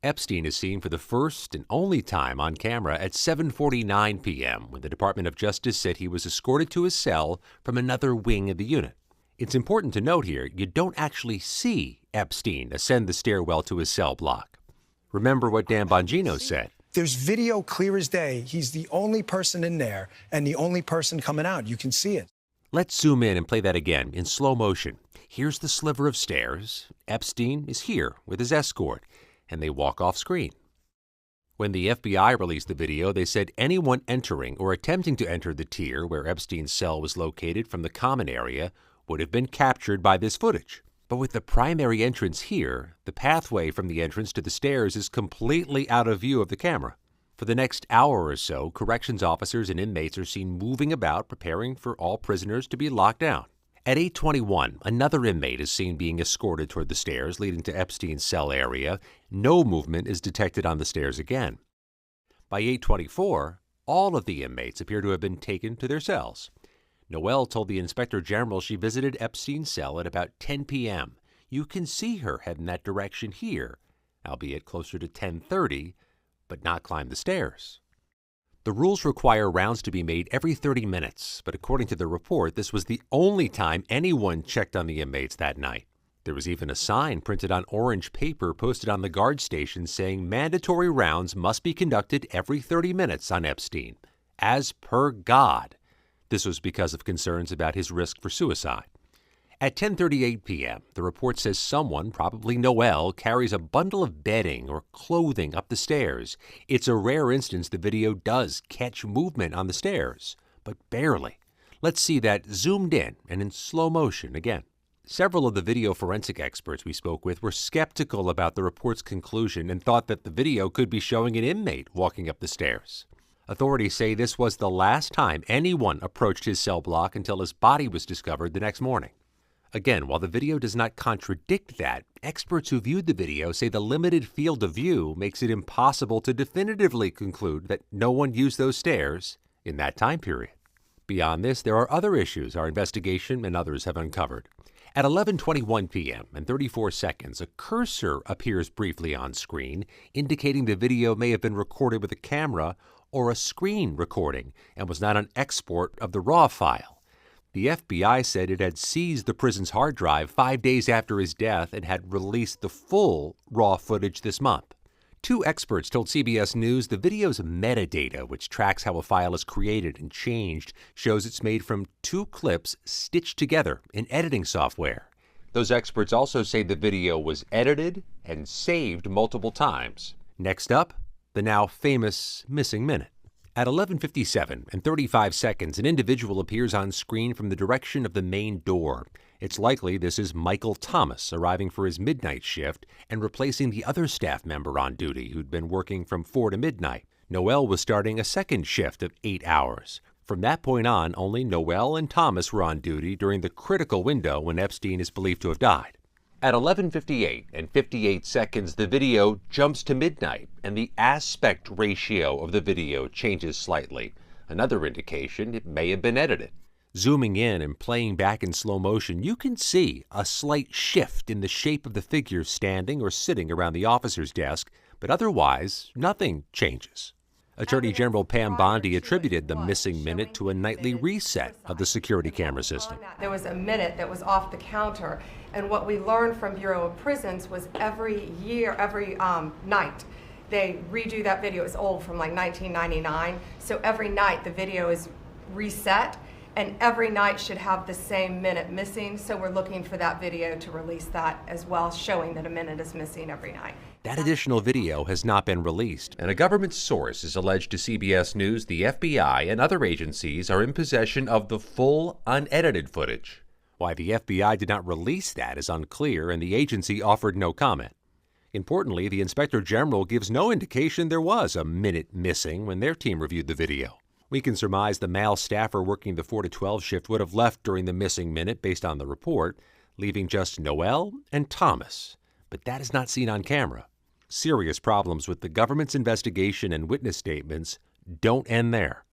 Epstein is seen for the first and only time on camera at 7:49 p.m. when the Department of Justice said he was escorted to his cell from another wing of the unit. It's important to note here, you don't actually see Epstein ascend the stairwell to his cell block. Remember what Dan Bongino said. There's video clear as day. He's the only person in there and the only person coming out. You can see it. Let's zoom in and play that again in slow motion. Here's the sliver of stairs. Epstein is here with his escort, and they walk off screen. When the FBI released the video, they said anyone entering or attempting to enter the tier where Epstein's cell was located from the common area would have been captured by this footage. But with the primary entrance here, the pathway from the entrance to the stairs is completely out of view of the camera. For the next hour or so, corrections officers and inmates are seen moving about, preparing for all prisoners to be locked down. At 8:21, another inmate is seen being escorted toward the stairs leading to Epstein's cell area. No movement is detected on the stairs again. By 8:24, all of the inmates appear to have been taken to their cells. Noelle told the Inspector General she visited Epstein's cell at about 10 p.m. You can see her head in that direction here, albeit closer to 10:30, but not climb the stairs. The rules require rounds to be made every 30 minutes, but according to the report, this was the only time anyone checked on the inmates that night. There was even a sign printed on orange paper posted on the guard station saying mandatory rounds must be conducted every 30 minutes on Epstein, as per God. This was because of concerns about his risk for suicide. At 10:38 p.m., the report says someone, probably Noelle, carries a bundle of bedding or clothing up the stairs. It's a rare instance the video does catch movement on the stairs, but barely. Let's see that zoomed in and in slow motion again. Several of the video forensic experts we spoke with were skeptical about the report's conclusion and thought that the video could be showing an inmate walking up the stairs. Authorities say this was the last time anyone approached his cell block until his body was discovered the next morning. Again, while the video does not contradict that, experts who viewed the video say the limited field of view makes it impossible to definitively conclude that no one used those stairs in that time period. Beyond this, there are other issues our investigation and others have uncovered. At 11:21 p.m. and 34 seconds, a cursor appears briefly on screen, indicating the video may have been recorded with a camera or a screen recording and was not an export of the RAW file. The FBI said it had seized the prison's hard drive 5 days after his death and had released the full RAW footage this month. Two experts told CBS News the video's metadata, which tracks how a file is created and changed, shows it's made from two clips stitched together in editing software. Those experts also say the video was edited and saved multiple times. Next up, the now famous missing minute. At 11:57 and 35 seconds, an individual appears on screen from the direction of the main door. It's likely this is Michael Thomas arriving for his midnight shift and replacing the other staff member on duty who'd been working from 4 to midnight. Noelle was starting a second shift of 8 hours. From that point on, only Noelle and Thomas were on duty during the critical window when Epstein is believed to have died. At 11:58 and 58 seconds, the video jumps to midnight, and the aspect ratio of the video changes slightly, another indication it may have been edited. Zooming in and playing back in slow motion, you can see a slight shift in the shape of the figure standing or sitting around the officer's desk, but otherwise, nothing changes. Attorney General Pam Bondi attributed the missing minute to a nightly reset of the security camera system. There was a minute that was off the counter, and what we learned from Bureau of Prisons was every night, they redo that video. It's old, from like 1999, so every night the video is reset, and every night should have the same minute missing, so we're looking for that video to release that as well, showing that a minute is missing every night. That additional video has not been released, and a government source has alleged to CBS News the FBI and other agencies are in possession of the full, unedited footage. Why the FBI did not release that is unclear, and the agency offered no comment. Importantly, the Inspector General gives no indication there was a minute missing when their team reviewed the video. We can surmise the male staffer working the 4 to 12 shift would have left during the missing minute based on the report, leaving just Noelle and Thomas. But that is not seen on camera. Serious problems with the government's investigation and witness statements don't end there.